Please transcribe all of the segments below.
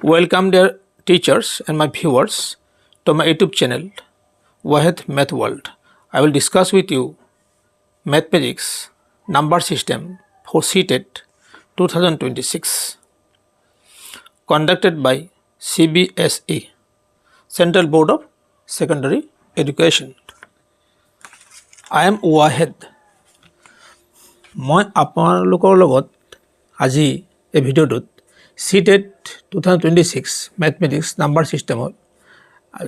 Welcome dear teachers and my viewers to my YouTube channel Wahed Math World. I will discuss with you mathematics number system for CTET 2026 conducted by CBSE Central Board of Secondary Education. I am Wahed. মই আপোনালোকৰ লগত আজি এই ভিডিঅ'টোত CTET 2026 mathematics number ছিষ্টেমৰ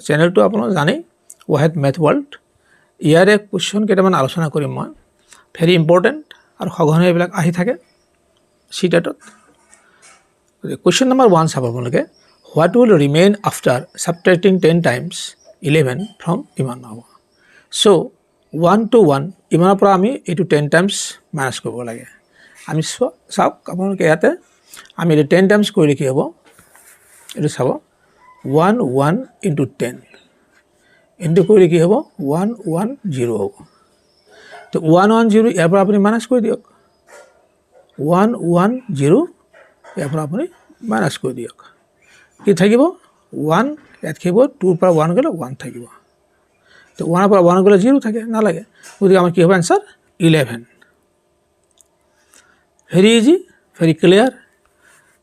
চেনেলটো আপোনালোকে জানেই ৱাহেড math world ইয়াৰে কুৱেশ্যন কেইটামান আলোচনা কৰিম মই ভেৰি ইম্পৰ্টেণ্ট আৰু সঘনে এইবিলাক আহি থাকে CTETত কুৱেশ্যন নম্বৰ 1 চাব আপোনালোকে what will remain after subtracting 10 times 11 from ইমান হ'ব চ' 1 to 1 ইমানৰ পৰা আমি এইটো 10 টাইমছ মাইনাছ কৰিব লাগে আমি চাওক আপোনালোকে ইয়াতে আমি 10 টাইমছ কৰিলে কি হ'ব এইটো চাব 1 1 into 10 ইনটু কৰিলে কি হ'ব 1 1 0 হ'ব তো 1 1 0 ইয়াৰ পৰা আপুনি মাইনাছ কৰি দিয়ক 1 1 0 ইয়াৰ পৰা আপুনি মাইনাছ কৰি দিয়ক কি থাকিব 1 ইয়াত থাকিব 2 পৰা 1 গ'লে 1 থাকিব তো 1 পৰা 1 গ'লে 0 থাকে নালাগে গতিকে আমাৰ কি হ'ব answer 11 very easy very clear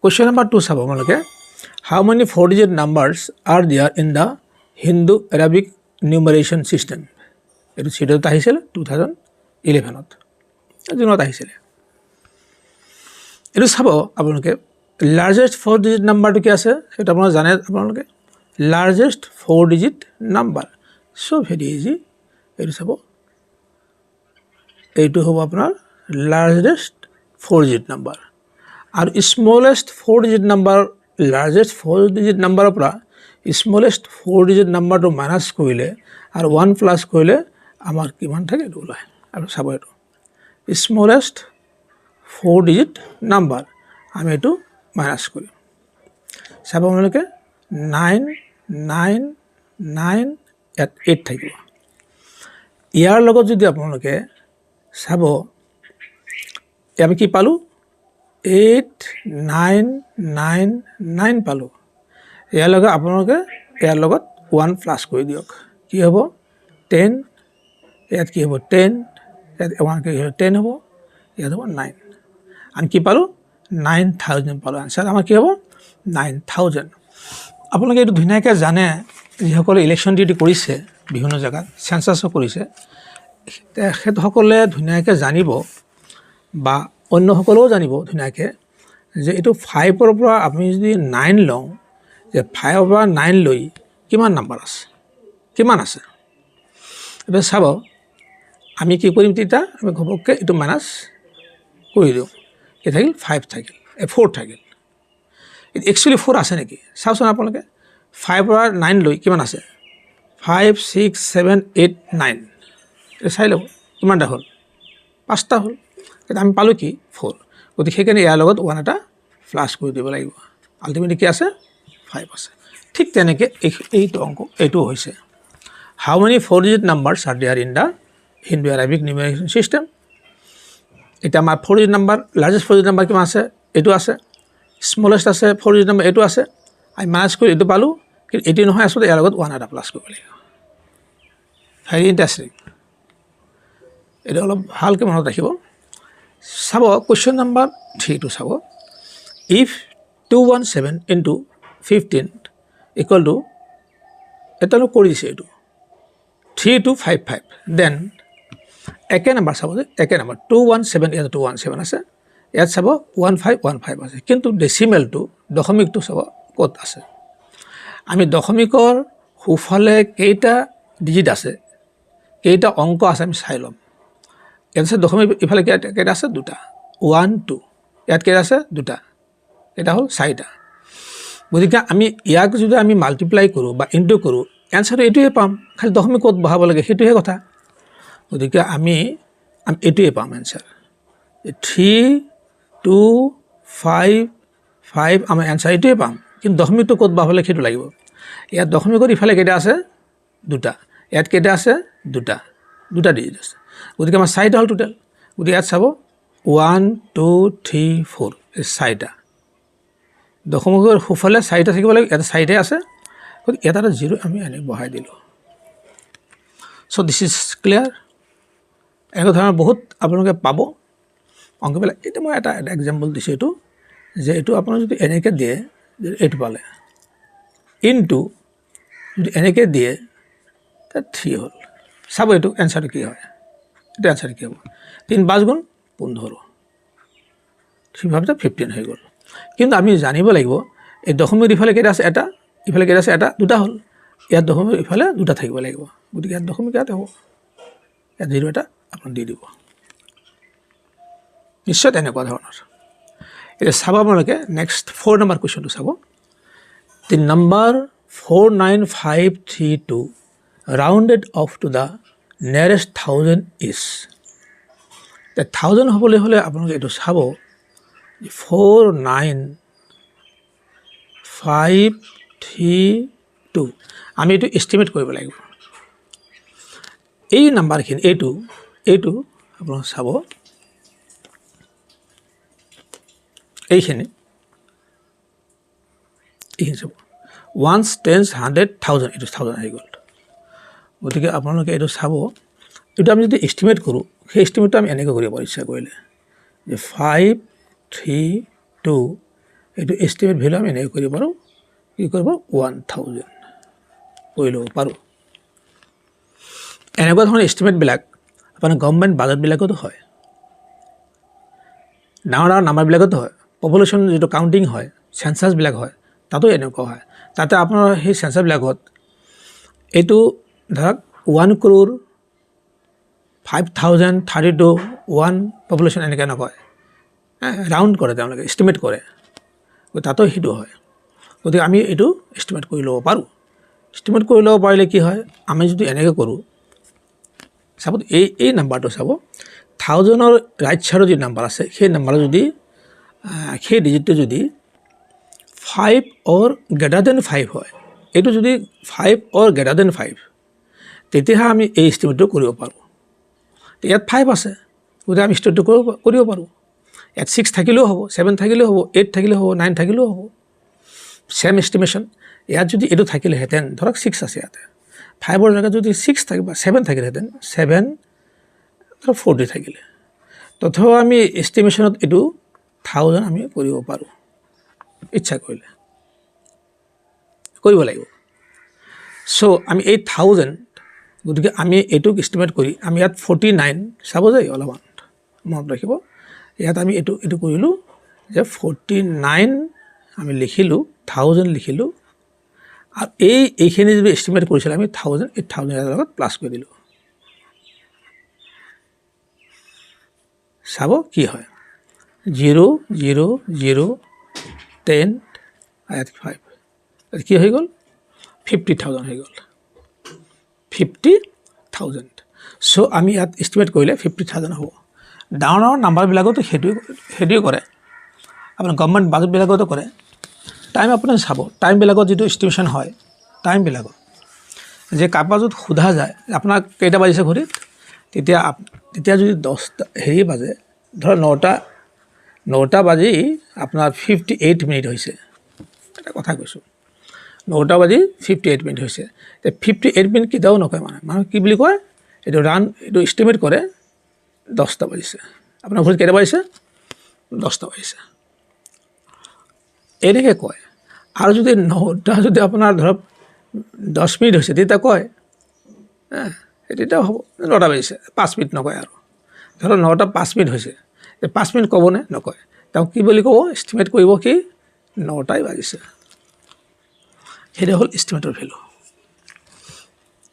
Question number 2 চাব আপোনালোকে How many 4-digit numbers are there in the Hindu-Arabic numeration system? এইটো CTET আহিছিল 2011ত জুনত আহিছিল এইটো চাব আপোনালোকে লাৰ্জেষ্ট 4-digit নাম্বাৰটো কি আছে সেটা আপোনালোকে জানে আপোনালোকে largest 4-digit number so very easy এইটো চাব এইটো হ'ব আপোনাৰ লাৰ্জেষ্ট 4-digit নাম্বাৰ আৰু smallest 4-digit number largest 4-digit নাম্বাৰৰ পৰা স্মলেষ্ট 4-digit নাম্বাৰটো মাইনাছ কৰিলে আৰু 1 প্লাছ কৰিলে আমাৰ কিমান থাকে এইটো ওলায় আৰু চাব এইটো স্মলেষ্ট 4-digit নাম্বাৰ আমি এইটো মাইনাছ কৰিম চাব আপোনালোকে 9 9 9 8 থাকিব ইয়াৰ লগত যদি আপোনালোকে চাব আমি কি পালোঁ 8 9 9 9 পালোঁ ইয়াৰ লগত আপোনালোকে ইয়াৰ লগত 1 প্লাছ কৰি দিয়ক কি হ'ব 10 ইয়াত কি হ'ব 10 ইয়াত 1 কি হ'ব 10 হ'ব ইয়াত হ'ব 9 আমি কি পালোঁ 9000 পালোঁ আনসাৰ আমাৰ কি হ'ব 9000 আপোনালোকে এইটো ধুনীয়াকৈ জানে যিসকলে ইলেকশ্যন ডিউটি কৰিছে বিভিন্ন জেগাত চেঞ্চাছো কৰিছে তেখেতসকলে ধুনীয়াকৈ জানিব বা অন্য সকলেও জানিব ধুনীয়াকৈ যে এইটো 5ৰ পৰা আপুনি যদি 9 লওঁ যে 5ৰ পৰা 9 লৈ কিমান নাম্বাৰ আছে কিমান আছে এটা চাব আমি কি কৰিম তেতিয়া আমি ঘপককৈ এইটো মাইনাছ কৰি দিওঁ কি থাকিল 5 থাকিল 4 থাকিল একচুৱেলি 4 আছে নেকি চাওকচোন আপোনালোকে 5 পৰা 9 লৈ কিমান আছে 5 6 7 8 9 এটা চাই লওক কিমানটা হ'ল 5টা হ'ল এটা আমি পালোঁ কি 4 গতিকে সেইকাৰণে ইয়াৰ লগত 1 এটা প্লাছ কৰি দিব লাগিব আল্টিমেটলি কি আছে 5 আছে ঠিক তেনেকৈ এইটো অংক এইটো হৈছে how many 4-digit numbers are there in the Hindu-Arabic numeration system এটা আমাৰ 4-digit number largest 4-digit number কিমান আছে এইটো আছে স্মলেষ্ট আছে 4-digit নাম্বাৰ এইটো আছে আমি মাইনাছ কৰি এইটো পালোঁ কিন্তু এইটো নহয় আচলতে ইয়াৰ লগত 1 এটা প্লাছ কৰিব লাগিব ভেৰি ইণ্টাৰেষ্টিং এইটো অলপ ভালকৈ মনত ৰাখিব চাব কুৱেশ্যন নম্বৰ 3 টো চাব ইফ 217 into 15 equal to এটা লোক কৰি দিছে এইটো 3255 দেন একে নাম্বাৰ চাব যে একে নাম্বাৰ 217 ইয়াত 217 আছে ইয়াত চাব 1515 আছে কিন্তু ডেচিমেলটো দশমিকটো চাব ক'ত আছে আমি দশমিকৰ সোঁফালে কেইটা ডিজিট আছে কেইটা অংক আছে আমি চাই ল'ম ইয়াত আছে দশমিক ইফালে কেইটা আছে দুটা 1 2 ইয়াত কেইটা আছে দুটা এটা হ'ল 4টা গতিকে আমি ইয়াক যদি আমি মাল্টিপ্লাই কৰোঁ বা ইনটু কৰোঁ এনসাৰটো এইটোৱে পাম খালি দশমিক ক'ত বহাব লাগে সেইটোহে কথা গতিকে আমি এইটোৱে পাম এনসাৰ 3 2 5 5 আমাৰ এনসাৰ এইটোৱে পাম কিন্তু দশমিকটো ক'ত বহাব লাগে সেইটো লাগিব ইয়াত দশমিকৰ ইফালে কেইটা আছে দুটা ইয়াত কেইটা আছে দুটা ডিজিট আছে গতিকে আমাৰ 4টা হ'ল টোটেল গতিকে ইয়াত চাব 1 2 3 4 এই 4টা দশমিকৰ সোঁফালে 4টা থাকিব লাগে, এটা 4টা আছে, গতিকে এটা 0 আমি এনে বহাই দিলোঁ। চ' দিছ ইজ ক্লিয়াৰ। এনেকুৱা ধৰণৰ বহুত আপোনালোকে পাব অংকবিলাক। এতিয়া মই এটা এক্সাম্পল দিছোঁ এইটো, যে এইটো আপোনাৰ যদি এনেকৈ দিয়ে, এইটো পালে ইনটু যদি এনেকৈ দিয়ে, তাত 3 হ'ল। চাব এইটো এনচাৰটো কি হয়। এইটো এনচাৰটো কি হ'ব? 3 × 5 = 15, 3 × 5 = 15 হৈ গ'ল। কিন্তু আমি জানিব লাগিব এই দশমিকৰ ইফালে কেইটা আছে? এটা, ইফালে কেইটা আছে? এটা, দুটা হ'ল। ইয়াত দশমিকৰ ইফালে দুটা থাকিব লাগিব, গতিকে ইয়াত দশমিক ইয়াতে হ'ব, ইয়াত 0 এটা আপুনি দি দিব। নিশ্চয় তেনেকুৱা ধৰণৰ। এতিয়া চাব আপোনালোকে নেক্সট 4 নম্বৰ কুৱেশ্যনটো চাব। The number 49532 rounded off to the nearest 1000 is. এতিয়া 1000 হ'বলৈ হ'লে আপোনালোকে এইটো চাব 49532 আমি এইটো এষ্টিমেট কৰিব লাগিব। এই নাম্বাৰখিনি এইটো আপোনালোকে চাব, এইখিনি চাব 1, 10, 100, 1000, এইটো 1000 আহি গ'ল। গতিকে আপোনালোকে এইটো চাব, এইটো আমি যদি এষ্টিমেট কৰোঁ, সেই এষ্টিমেটটো আমি এনেকৈ কৰিব পাৰোঁ ইচ্ছা কৰিলে, যে 532 এইটো এষ্টিমেট ভেলু আমি এনেকৈ কৰিব পাৰোঁ, কি কৰিব 1000 কৰি ল'ব পাৰোঁ। এনেকুৱা ধৰণৰ এষ্টিমেটবিলাক আপোনাৰ গভৰ্ণমেণ্ট বাজেটবিলাকতো হয়, ডাঙৰ ডাঙৰ নাম্বাৰবিলাকতো হয়, পপুলেশ্যন যিটো কাউণ্টিং হয়, চেঞ্চাছবিলাক হয়, তাতো এনেকুৱা হয়। তাতে আপোনাৰ সেই চেঞ্চাছবিলাকত এইটো ধৰক 1,05,032 1 পপুলেশ্যন এনেকৈ নকয়, ৰাউণ্ড কৰে, তেওঁলোকে এষ্টিমেট কৰে, তাতো সেইটো হয়। গতিকে আমি এইটো এষ্টিমেট কৰি ল'ব পাৰোঁ। এষ্টিমেট কৰি ল'ব পাৰিলে কি হয়, আমি যদি এনেকৈ কৰোঁ, চাব এই নাম্বাৰটো চাব, 1000ৰ ৰাইট ছাইডৰ যি নাম্বাৰ আছে, সেই নাম্বাৰৰ যদি সেই ডিজিটটো যদি 5 or greater than 5 হয়, এইটো যদি 5 or greater than 5, তেতিয়াহে আমি এই এষ্টিমেটটো কৰিব পাৰোঁ। ইয়াত 5 আছে, গতিকে আমি এষ্টিমেটটো কৰিব পাৰোঁ। ইয়াত 6 থাকিলেও হ'ব, 7 থাকিলেও হ'ব, 8 থাকিলেও হ'ব, 9 থাকিলেও হ'ব, ছেম এষ্টিমেশ্যন। ইয়াত যদি এইটো থাকিলেহেঁতেন, ধৰক 6 আছে ইয়াতে, 5ৰ জেগাত যদি 6 থাকে বা 7 থাকিলেহেঁতেন, 7 ধৰক 40 থাকিলে, তথাপিও আমি এষ্টিমেশ্যনত এইটো 1000 আমি কৰিব পাৰোঁ, ইচ্ছা কৰিলে কৰিব লাগিব। চ' আমি এই 1000, গতিকে আমি এইটোক এষ্টিমেট কৰি আমি ইয়াত 49 চাব যায়, অলপমান মনত ৰাখিব, ইয়াত আমি এইটো কৰিলোঁ যে 49 আমি লিখিলোঁ, 1000 লিখিলোঁ, আৰু এইখিনি যদি এষ্টিমেট কৰিছিলোঁ আমি 1000, এই 1000 ইয়াৰ লগত প্লাছ কৰি দিলোঁ। চাব কি হয়, 0, 0, 0, 10, 5, কি হৈ গ'ল 50,000 হৈ গ'ল, 50,000। চ' আমি ইয়াত এষ্টিমেট কৰিলে 50,000 হ'ব। ডাঙৰ ডাঙৰ নাম্বাৰবিলাকতো সেইটোৱে কৰে, আপোনাৰ গভৰ্ণমেণ্ট বাজেটবিলাকতো কৰে। টাইম আপুনি চাব, টাইমবিলাকত যিটো এষ্টিমেশ্যন হয়, টাইমবিলাকত যে কাৰোবাৰ যদি সোধা যায় আপোনাক কেইটা বাজিছে ঘড়ীত, তেতিয়া যদি 10টা বাজে, ধৰক 9টা বাজি আপোনাৰ 58 মিনিট হৈছে, এটা কথা কৈছোঁ, 9টা বাজি 58 মিনিট হৈছে। 58 মিনিট কেতিয়াও নকয়, মানুহে কি বুলি কয়, এইটো এষ্টিমেট কৰে 10টা বাজিছে, আপোনাৰ ঘৰত কেইটা বাজিছে, 10টা বাজিছে, এনেকৈ কয়। আৰু যদি 9টা যদি আপোনাৰ ধৰক 10 মিনিট হৈছে, তেতিয়া কয়, তেতিয়াও হ'ব 9টা বাজিছে, 5 মিনিট নকয়। আৰু ধৰক 9টা 5 মিনিট হৈছে, 5 মিনিট ক'বনে, নকয়, তেওঁ কি বুলি ক'ব, এষ্টিমেট কৰিব কি 9টাই বাজিছে। সেইটো হ'ল এষ্টিমেটৰ ভেলু।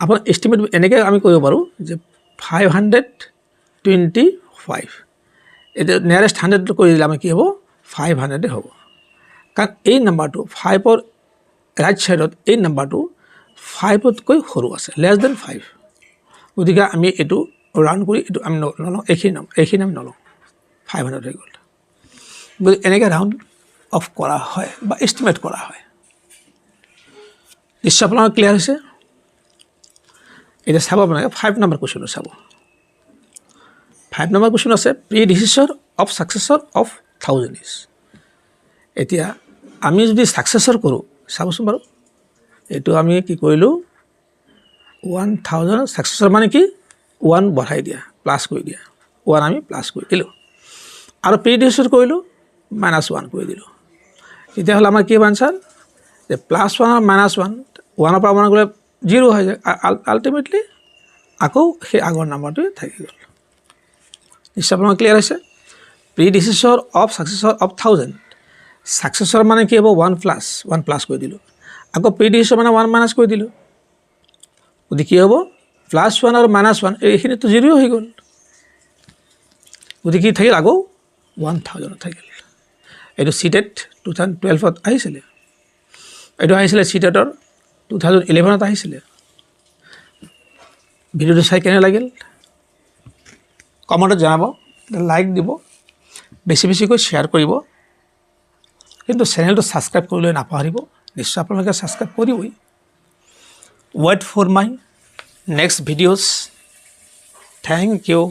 আপোনাৰ এষ্টিমেট এনেকৈ আমি কৰিব পাৰোঁ যে 525, এতিয়া নিয়াৰেষ্ট 100 কৰি দিলে আমাৰ কি হ'ব, 500 হ'ব। কাৰণ এই নাম্বাৰটো 5ৰ ৰাইট ছাইডত এই নাম্বাৰটো 5তকৈ সৰু আছে, লেছ দেন 5, গতিকে আমি এইটো ৰাউণ্ড কৰি এইটো আমি নলওঁ, এইখিনি আমি নলওঁ, 500 হৈ গ'ল। গতিকে এনেকৈ ৰাউণ্ড অফ কৰা হয় বা এষ্টিমেট কৰা হয়। নিশ্চয় আপোনালোকৰ ক্লিয়াৰ হৈছে। এতিয়া চাব আপোনালোকে 5 নম্বৰ কুৱেশ্যনটো চাব। 5 নম্বৰ কুৱেশ্যন আছে, প্ৰিডিচিছৰ অফ ছাকচেছৰ অফ 1000 ইজ। এতিয়া আমি যদি ছাকচেছৰ কৰোঁ চাবচোন বাৰু এইটো আমি কি কৰিলোঁ 1000 ছাকচেছৰ মানে কি 1 বঢ়াই দিয়া প্লাছ কৰি দিয়া 1 আমি প্লাছ কৰি দিলোঁ আৰু প্ৰিডিউচৰ কৰিলোঁ -1 কৰি দিলোঁ তেতিয়াহ'লে আমাৰ কি আনচাৰ যে +1 আৰু -1 1ৰ পৰা 1 গ'লে 0 হৈ যায় আল্টিমেটলি আকৌ সেই আগৰ নাম্বাৰটোৱে থাকি গ'ল নিশ্চয় আপোনাৰ ক্লিয়াৰ হৈছে প্ৰিডিউচৰ অফ ছাকচেছৰ অফ 1000 ছাকচেছৰ মানে কি হ'ব 1 প্লাছ কৰি দিলোঁ আকৌ প্ৰিডিউচৰ মানে 1 মাইনাছ কৰি দিলোঁ গতিকে কি হ'ব +1 আৰু -1 এইখিনিতো 0 হৈ গ'ল গতিকে কি থাকিল আকৌ 1000 থাকিল এইটো চিটেট 2012ত আহিছিলে এইটো আহিছিলে চিটেটৰ 2011ত আহিছিলে ভিডিঅ'টো চাই কেনে লাগিল কমেণ্টত জনাব লাইক দিব বেছি বেছিকৈ শ্বেয়াৰ কৰিব কিন্তু চেনেলটো ছাবস্ক্ৰাইব কৰিবলৈ নাপাহৰিব নিশ্চয় আপোনালোকে ছাবস্ক্ৰাইব কৰিবই wait for my next videos thank U